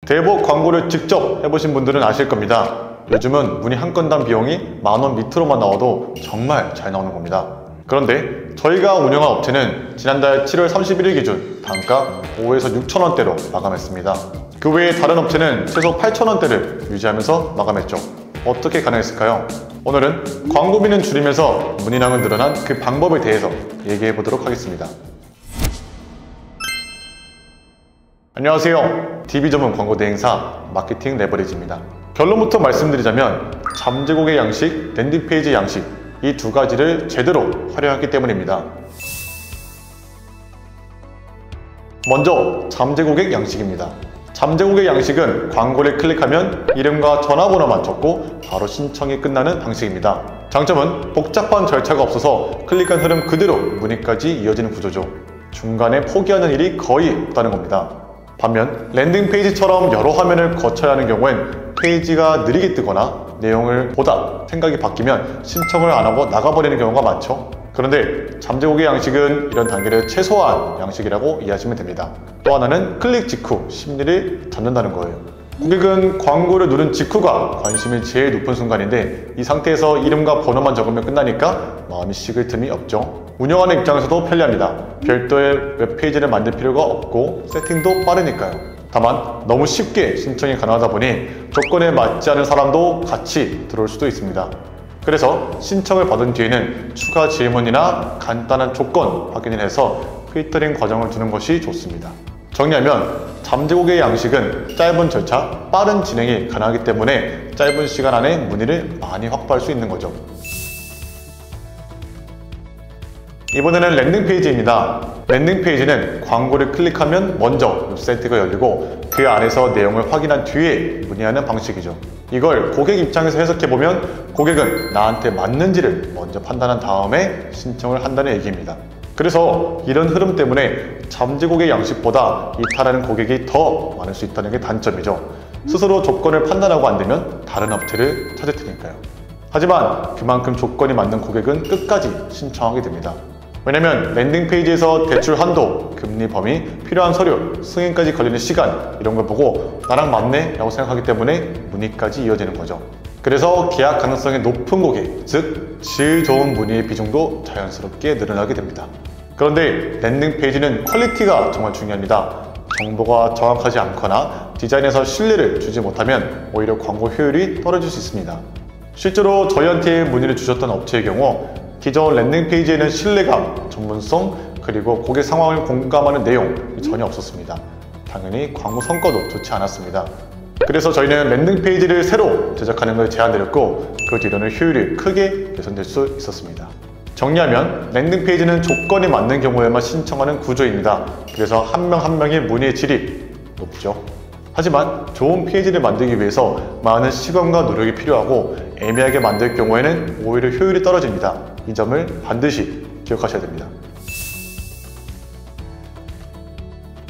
대복 광고를 직접 해보신 분들은 아실 겁니다. 요즘은 문의 한 건당 비용이 10,000원 밑으로만 나와도 정말 잘 나오는 겁니다. 그런데 저희가 운영한 업체는 지난달 7월 31일 기준 단가 5에서 6,000원대로 마감했습니다. 그 외에 다른 업체는 최소 8,000원대를 유지하면서 마감했죠. 어떻게 가능했을까요? 오늘은 광고비는 줄이면서 문의량은 늘어난 그 방법에 대해서 얘기해 보도록 하겠습니다. 안녕하세요. TV 전문 광고 대행사 마케팅 레버리지입니다. 결론부터 말씀드리자면 잠재고객 양식, 랜딩페이지 양식 이 두 가지를 제대로 활용했기 때문입니다. 먼저 잠재고객 양식입니다. 잠재고객 양식은 광고를 클릭하면 이름과 전화번호만 적고 바로 신청이 끝나는 방식입니다. 장점은 복잡한 절차가 없어서 클릭한 흐름 그대로 문의까지 이어지는 구조죠. 중간에 포기하는 일이 거의 없다는 겁니다. 반면 랜딩페이지처럼 여러 화면을 거쳐야 하는 경우엔 페이지가 느리게 뜨거나 내용을 보다 생각이 바뀌면 신청을 안 하고 나가버리는 경우가 많죠. 그런데 잠재고객 양식은 이런 단계를 최소화한 양식이라고 이해하시면 됩니다. 또 하나는 클릭 직후 심리를 잡는다는 거예요. 고객은 광고를 누른 직후가 관심이 제일 높은 순간인데 이 상태에서 이름과 번호만 적으면 끝나니까 마음이 식을 틈이 없죠. 운영하는 입장에서도 편리합니다. 별도의 웹페이지를 만들 필요가 없고 세팅도 빠르니까요. 다만 너무 쉽게 신청이 가능하다 보니 조건에 맞지 않은 사람도 같이 들어올 수도 있습니다. 그래서 신청을 받은 뒤에는 추가 질문이나 간단한 조건 확인을 해서 필터링 과정을 두는 것이 좋습니다. 정리하면 잠재고객 양식은 짧은 절차, 빠른 진행이 가능하기 때문에 짧은 시간 안에 문의를 많이 확보할 수 있는 거죠. 이번에는 랜딩페이지입니다. 랜딩페이지는 광고를 클릭하면 먼저 웹사이트가 열리고 그 안에서 내용을 확인한 뒤에 문의하는 방식이죠. 이걸 고객 입장에서 해석해보면 고객은 나한테 맞는지를 먼저 판단한 다음에 신청을 한다는 얘기입니다. 그래서 이런 흐름 때문에 잠재고객 양식보다 이탈하는 고객이 더 많을 수 있다는 게 단점이죠. 스스로 조건을 판단하고 안 되면 다른 업체를 찾을 테니까요. 하지만 그만큼 조건이 맞는 고객은 끝까지 신청하게 됩니다. 왜냐면 랜딩페이지에서 대출 한도, 금리 범위, 필요한 서류, 승인까지 걸리는 시간 이런 걸 보고 나랑 맞네? 라고 생각하기 때문에 문의까지 이어지는 거죠. 그래서 계약 가능성이 높은 고객, 즉 질 좋은 문의의 비중도 자연스럽게 늘어나게 됩니다. 그런데 랜딩페이지는 퀄리티가 정말 중요합니다. 정보가 정확하지 않거나 디자인에서 신뢰를 주지 못하면 오히려 광고 효율이 떨어질 수 있습니다. 실제로 저희한테 문의를 주셨던 업체의 경우 기존 랜딩페이지에는 신뢰감, 전문성, 그리고 고객 상황을 공감하는 내용이 전혀 없었습니다. 당연히 광고 성과도 좋지 않았습니다. 그래서 저희는 랜딩페이지를 새로 제작하는 걸 제안드렸고 그 뒤로는 효율이 크게 개선될 수 있었습니다. 정리하면 랜딩페이지는 조건이 맞는 경우에만 신청하는 구조입니다. 그래서 한 명 한 명의 문의의 질이 높죠. 하지만 좋은 페이지를 만들기 위해서 많은 시간과 노력이 필요하고 애매하게 만들 경우에는 오히려 효율이 떨어집니다. 이 점을 반드시 기억하셔야 됩니다.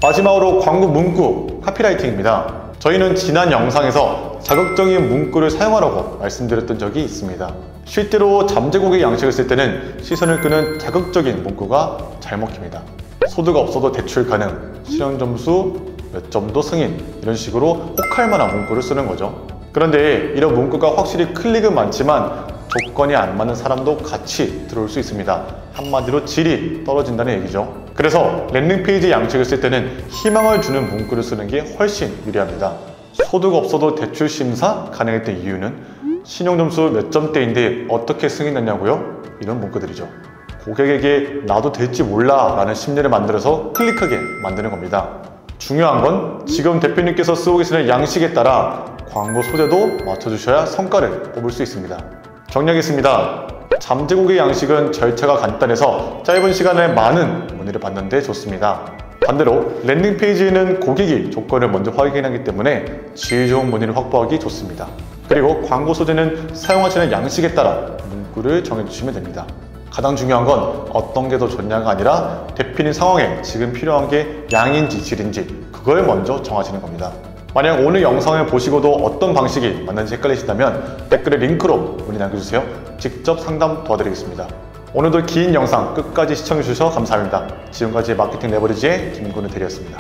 마지막으로 광고 문구, 카피라이팅입니다. 저희는 지난 영상에서 자극적인 문구를 사용하라고 말씀드렸던 적이 있습니다. 실제로 잠재고객 양식을 쓸 때는 시선을 끄는 자극적인 문구가 잘 먹힙니다. 소득 없어도 대출 가능, 실현 점수 몇 점도 승인 이런 식으로 혹할 만한 문구를 쓰는 거죠. 그런데 이런 문구가 확실히 클릭은 많지만 조건이 안 맞는 사람도 같이 들어올 수 있습니다. 한마디로 질이 떨어진다는 얘기죠. 그래서 랜딩페이지 양식을 쓸 때는 희망을 주는 문구를 쓰는 게 훨씬 유리합니다. 소득 없어도 대출 심사 가능했던 이유는 신용점수 몇 점대인데 어떻게 승인했냐고요? 이런 문구들이죠. 고객에게 나도 될지 몰라 라는 심리를 만들어서 클릭하게 만드는 겁니다. 중요한 건 지금 대표님께서 쓰고 계시는 양식에 따라 광고 소재도 맞춰주셔야 성과를 뽑을 수 있습니다. 정리하겠습니다. 잠재고객 양식은 절차가 간단해서 짧은 시간에 많은 문의를 받는 데 좋습니다. 반대로 랜딩페이지에는 고객이 조건을 먼저 확인하기 때문에 질 좋은 문의를 확보하기 좋습니다. 그리고 광고 소재는 사용하시는 양식에 따라 문구를 정해주시면 됩니다. 가장 중요한 건 어떤 게 더 좋냐가 아니라 대표님 상황에 지금 필요한 게 양인지 질인지 그걸 먼저 정하시는 겁니다. 만약 오늘 영상을 보시고도 어떤 방식이 맞는지 헷갈리신다면 댓글에 링크로 문의 남겨주세요. 직접 상담 도와드리겠습니다. 오늘도 긴 영상 끝까지 시청해주셔서 감사합니다. 지금까지 마케팅 레버리지의 김근우 대리였습니다.